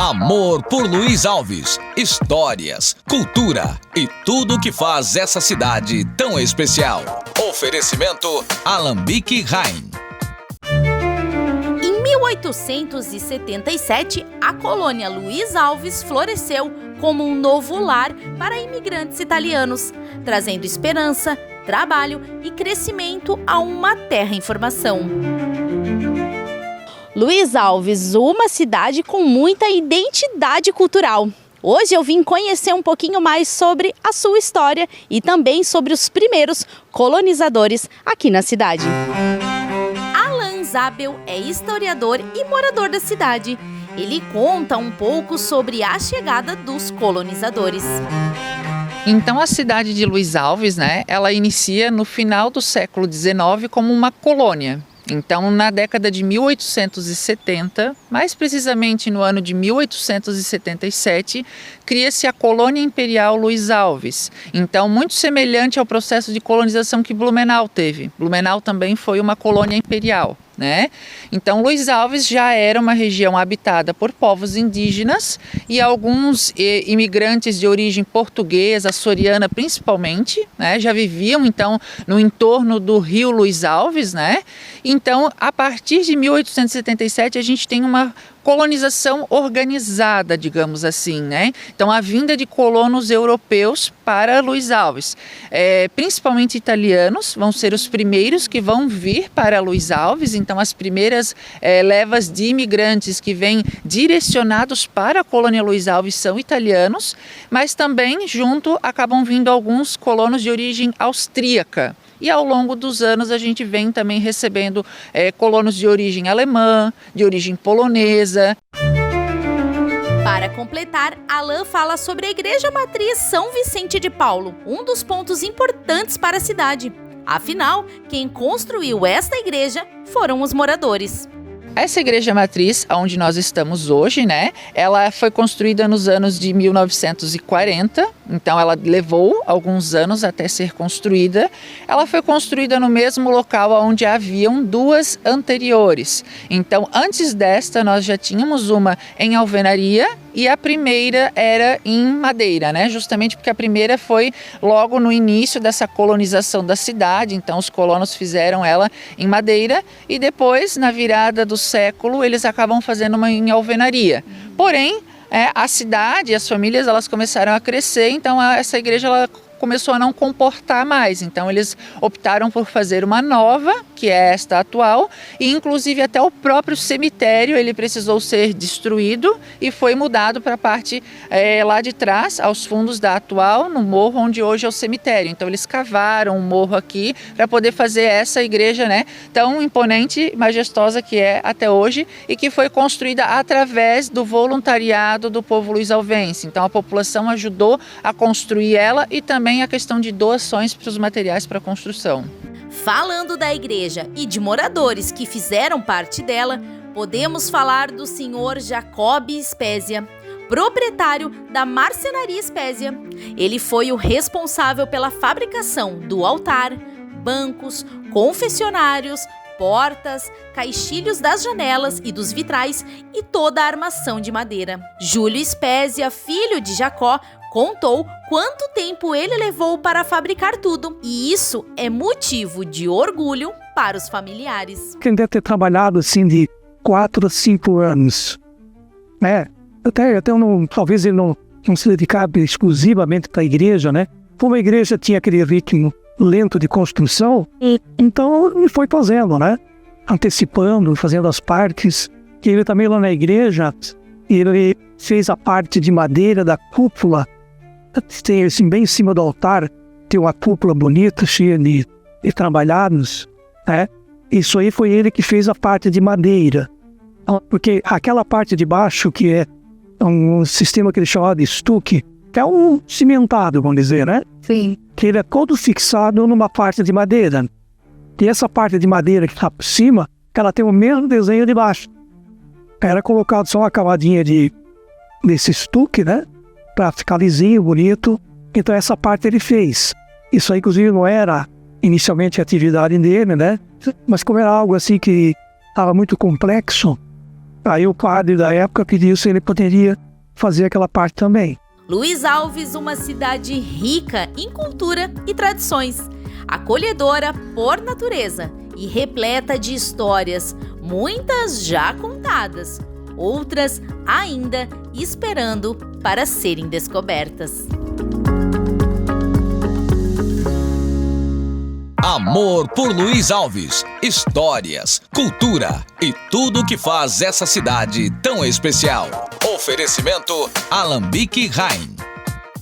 Amor por Luiz Alves, histórias, cultura e tudo o que faz essa cidade tão especial. Oferecimento Alambique Rain. Em 1877, a colônia Luiz Alves floresceu como um novo lar para imigrantes italianos, trazendo esperança, trabalho e crescimento a uma terra em formação. Luiz Alves, uma cidade com muita identidade cultural. Hoje eu vim conhecer um pouquinho mais sobre a sua história e também sobre os primeiros colonizadores aqui na cidade. Alan Zabel é historiador e morador da cidade. Ele conta um pouco sobre a chegada dos colonizadores. Então a cidade de Luiz Alves, ela inicia no final do século XIX como uma colônia. Então, na década de 1870, mais precisamente no ano de 1877, cria-se a Colônia Imperial Luiz Alves. Então, muito semelhante ao processo de colonização que Blumenau teve. Blumenau também foi uma colônia imperial. Então, Luiz Alves já era uma região habitada por povos indígenas e alguns imigrantes de origem portuguesa, açoriana principalmente, já viviam então no entorno do rio Luiz Alves. Então, a partir de 1877, a gente tem uma colonização organizada, digamos assim, Então, a vinda de colonos europeus para Luiz Alves, principalmente italianos, vão ser os primeiros que vão vir para Luiz Alves. Então, as primeiras levas de imigrantes que vêm direcionados para a colônia Luiz Alves são italianos, mas também junto acabam vindo alguns colonos de origem austríaca. E ao longo dos anos a gente vem também recebendo colonos de origem alemã, de origem polonesa. Para completar, Alan fala sobre a Igreja Matriz São Vicente de Paulo, um dos pontos importantes para a cidade. Afinal, quem construiu esta igreja foram os moradores. Essa igreja matriz, onde nós estamos hoje, ela foi construída nos anos de 1940, então ela levou alguns anos até ser construída. Ela foi construída no mesmo local onde haviam duas anteriores. Então, antes desta, nós já tínhamos uma em alvenaria e a primeira era em madeira, justamente porque a primeira foi logo no início dessa colonização da cidade. Então, os colonos fizeram ela em madeira e depois, na virada do século, eles acabam fazendo uma em alvenaria. Porém, a cidade, as famílias, elas começaram a crescer, então essa igreja ela começou a não comportar mais. Então eles optaram por fazer uma nova, que é esta atual, e inclusive até o próprio cemitério ele precisou ser destruído e foi mudado para a parte lá de trás, aos fundos da atual, no morro onde hoje é o cemitério. Então eles cavaram um morro aqui para poder fazer essa igreja tão imponente e majestosa que é até hoje e que foi construída através do voluntariado do povo luisalvense. Então a população ajudou a construir ela e também a questão de doações para os materiais para a construção. Falando da igreja e de moradores que fizeram parte dela, podemos falar do senhor Jacob Spezia, proprietário da Marcenaria Spezia. Ele foi o responsável pela fabricação do altar, bancos, confessionários, portas, caixilhos das janelas e dos vitrais e toda a armação de madeira. Júlio Spezia, filho de Jacó, contou quanto tempo ele levou para fabricar tudo, e isso é motivo de orgulho para os familiares. Quem deve ter trabalhado assim de 4 a 5 anos, talvez ele não se dedicava exclusivamente para a igreja, Como a igreja tinha aquele ritmo lento de construção, então ele foi fazendo, antecipando, fazendo as partes. E ele também lá na igreja, ele fez a parte de madeira da cúpula. Tem assim, bem em cima do altar, tem uma cúpula bonita, cheia de trabalhados, Isso aí foi ele que fez a parte de madeira. Porque aquela parte de baixo, que é um sistema que ele chamava de estuque, que é um cimentado, vamos dizer, Sim. Que ele é todo fixado numa parte de madeira. E essa parte de madeira que está por cima, ela tem o mesmo desenho de baixo. Era colocado só uma camadinha desse estuque, para ficar lisinho, bonito. Então essa parte ele fez. Isso aí, inclusive, não era inicialmente a atividade dele, Mas como era algo assim que estava muito complexo, Aí o padre da época pediu se ele poderia fazer aquela parte também. Luiz Alves, uma cidade rica em cultura e tradições, acolhedora por natureza e repleta de histórias, muitas já contadas, outras ainda esperando para serem descobertas. Amor por Luiz Alves, histórias, cultura e tudo que faz essa cidade tão especial. Oferecimento Alambique Rain.